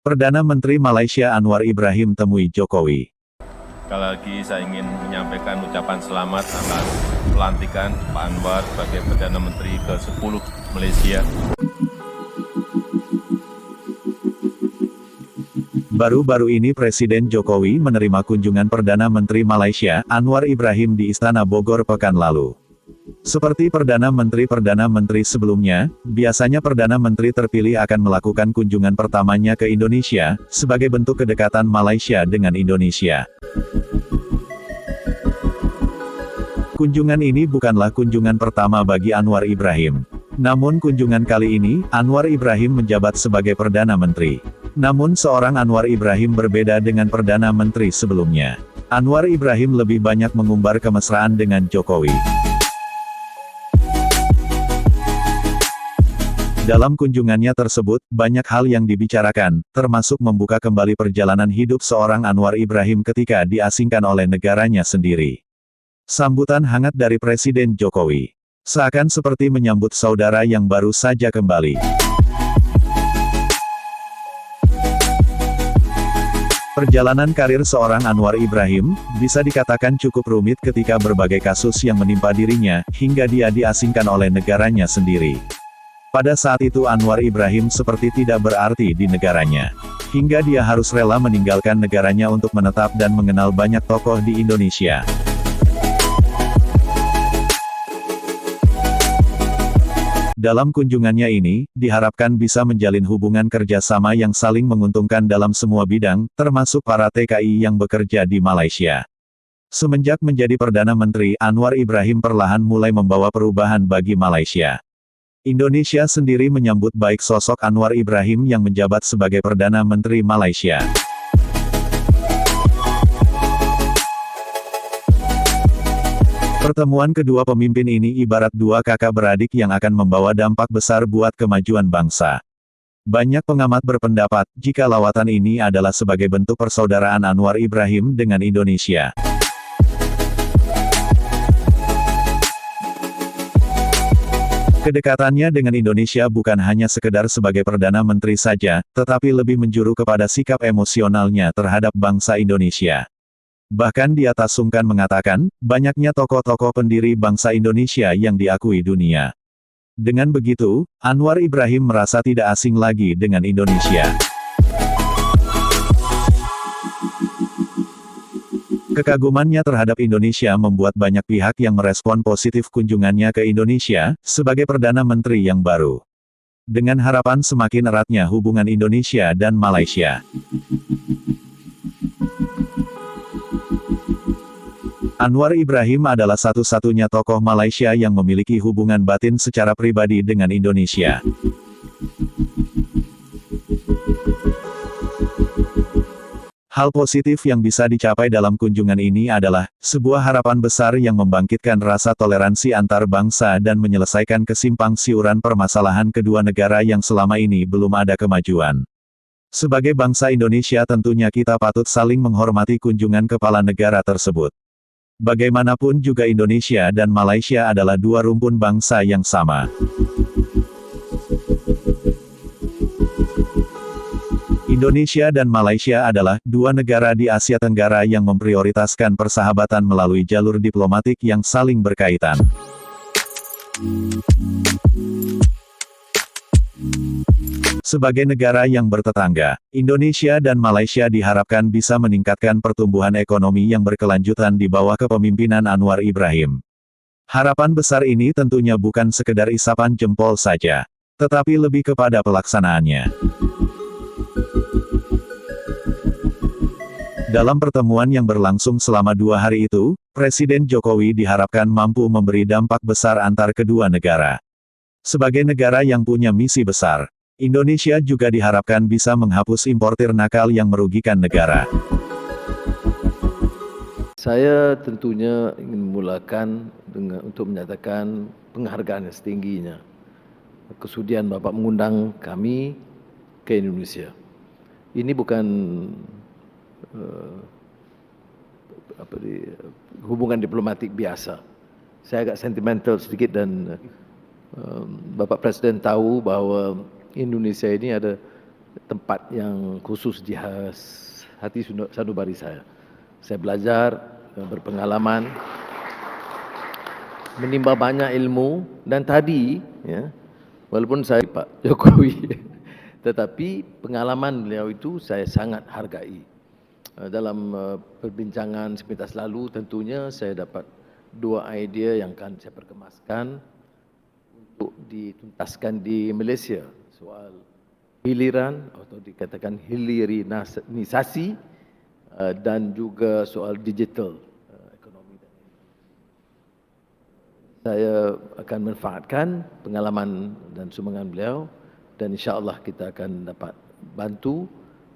Perdana Menteri Malaysia Anwar Ibrahim temui Jokowi. Sekali lagi saya ingin menyampaikan ucapan selamat atas pelantikan Pak Anwar sebagai Perdana Menteri ke-10 Malaysia. Baru-baru ini Presiden Jokowi menerima kunjungan Perdana Menteri Malaysia, Anwar Ibrahim di Istana Bogor pekan lalu. Seperti Perdana Menteri sebelumnya, biasanya Perdana Menteri terpilih akan melakukan kunjungan pertamanya ke Indonesia, sebagai bentuk kedekatan Malaysia dengan Indonesia. Kunjungan ini bukanlah kunjungan pertama bagi Anwar Ibrahim. Namun kunjungan kali ini, Anwar Ibrahim menjabat sebagai Perdana Menteri. Namun seorang Anwar Ibrahim berbeda dengan Perdana Menteri sebelumnya. Anwar Ibrahim lebih banyak mengumbar kemesraan dengan Jokowi. Dalam kunjungannya tersebut, banyak hal yang dibicarakan, termasuk membuka kembali perjalanan hidup seorang Anwar Ibrahim ketika diasingkan oleh negaranya sendiri. Sambutan hangat dari Presiden Jokowi. Seakan seperti menyambut saudara yang baru saja kembali. Perjalanan karir seorang Anwar Ibrahim, bisa dikatakan cukup rumit ketika berbagai kasus yang menimpa dirinya, hingga dia diasingkan oleh negaranya sendiri. Pada saat itu Anwar Ibrahim seperti tidak berarti di negaranya. Hingga dia harus rela meninggalkan negaranya untuk menetap dan mengenal banyak tokoh di Indonesia. Dalam kunjungannya ini, diharapkan bisa menjalin hubungan kerjasama yang saling menguntungkan dalam semua bidang, termasuk para TKI yang bekerja di Malaysia. Semenjak menjadi Perdana Menteri, Anwar Ibrahim perlahan mulai membawa perubahan bagi Malaysia. Indonesia sendiri menyambut baik sosok Anwar Ibrahim yang menjabat sebagai Perdana Menteri Malaysia. Pertemuan kedua pemimpin ini ibarat dua kakak beradik yang akan membawa dampak besar buat kemajuan bangsa. Banyak pengamat berpendapat, jika lawatan ini adalah sebagai bentuk persaudaraan Anwar Ibrahim dengan Indonesia. Kedekatannya dengan Indonesia bukan hanya sekedar sebagai Perdana Menteri saja, tetapi lebih menjuru kepada sikap emosionalnya terhadap bangsa Indonesia. Bahkan dia tak sungkan mengatakan, banyaknya tokoh-tokoh pendiri bangsa Indonesia yang diakui dunia. Dengan begitu, Anwar Ibrahim merasa tidak asing lagi dengan Indonesia. Kekagumannya terhadap Indonesia membuat banyak pihak yang merespon positif kunjungannya ke Indonesia, sebagai Perdana Menteri yang baru. Dengan harapan semakin eratnya hubungan Indonesia dan Malaysia. Anwar Ibrahim adalah satu-satunya tokoh Malaysia yang memiliki hubungan batin secara pribadi dengan Indonesia. Hal positif yang bisa dicapai dalam kunjungan ini adalah sebuah harapan besar yang membangkitkan rasa toleransi antar bangsa dan menyelesaikan kesimpang siuran permasalahan kedua negara yang selama ini belum ada kemajuan. Sebagai bangsa Indonesia tentunya kita patut saling menghormati kunjungan kepala negara tersebut. Bagaimanapun juga Indonesia dan Malaysia adalah dua rumpun bangsa yang sama. Indonesia dan Malaysia adalah dua negara di Asia Tenggara yang memprioritaskan persahabatan melalui jalur diplomatik yang saling berkaitan. Sebagai negara yang bertetangga, Indonesia dan Malaysia diharapkan bisa meningkatkan pertumbuhan ekonomi yang berkelanjutan di bawah kepemimpinan Anwar Ibrahim. Harapan besar ini tentunya bukan sekedar isapan jempol saja, tetapi lebih kepada pelaksanaannya. Dalam pertemuan yang berlangsung selama 2 hari itu, Presiden Jokowi diharapkan mampu memberi dampak besar antar kedua negara. Sebagai negara yang punya misi besar, Indonesia juga diharapkan bisa menghapus importir nakal yang merugikan negara. Saya tentunya ingin memulakan untuk menyatakan penghargaan yang setingginya. Kesudian Bapak mengundang kami ke Indonesia. Ini bukan hubungan diplomatik biasa. Saya agak sentimental sedikit dan Bapak Presiden tahu bahwa Indonesia ini ada tempat yang khusus di hati sanubari saya. Saya belajar, berpengalaman, menimba banyak ilmu, dan tadi, ya, walaupun saya Pak Jokowi, tetapi pengalaman beliau itu saya sangat hargai. Dalam perbincangan sepintas lalu, tentunya saya dapat 2 idea yang akan saya perkemaskan untuk dituntaskan di Malaysia. Soal hiliran atau dikatakan hilirisasi dan juga soal digital ekonomi. Saya akan manfaatkan pengalaman dan sumbangan beliau, dan insya-Allah kita akan dapat bantu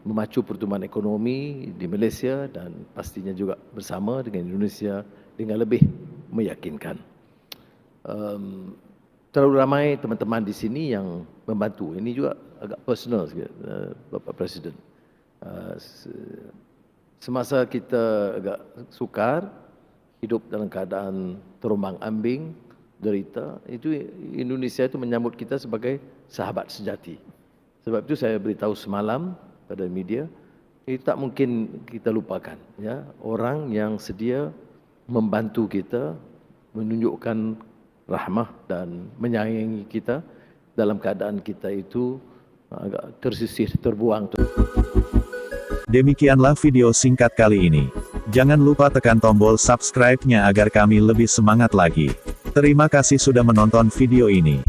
memacu pertumbuhan ekonomi di Malaysia dan pastinya juga bersama dengan Indonesia dengan lebih meyakinkan. Terlalu ramai teman-teman di sini yang membantu. Ini juga agak personal sikit, Bapak Presiden. Semasa kita agak sukar, hidup dalam keadaan terombang-ambing, derita, itu Indonesia itu menyambut kita sebagai sahabat sejati. Sebab itu saya beritahu semalam pada media, itu tak mungkin kita lupakan, ya, orang yang sedia membantu kita, menunjukkan rahmah dan menyayangi kita dalam keadaan kita itu agak tersisih, terbuang. Demikianlah video singkat kali ini. Jangan lupa tekan tombol subscribe-nya agar kami lebih semangat lagi. Terima kasih sudah menonton video ini.